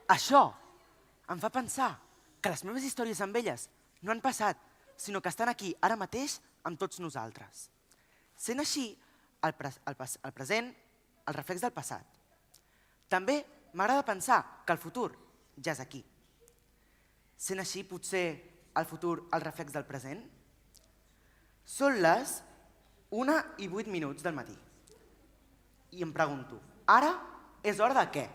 Això em fa pensar que les meves històries amb elles no han passat, sinó que estan aquí ara mateix amb tots nosaltres. Sent així, el present, el reflex del passat. També m'agrada pensar que el futur ja és aquí. Sent així, potser el futur el reflex del present? Són les 1:08 del matí. I em pregunto, ara és hora de què?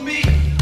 Me.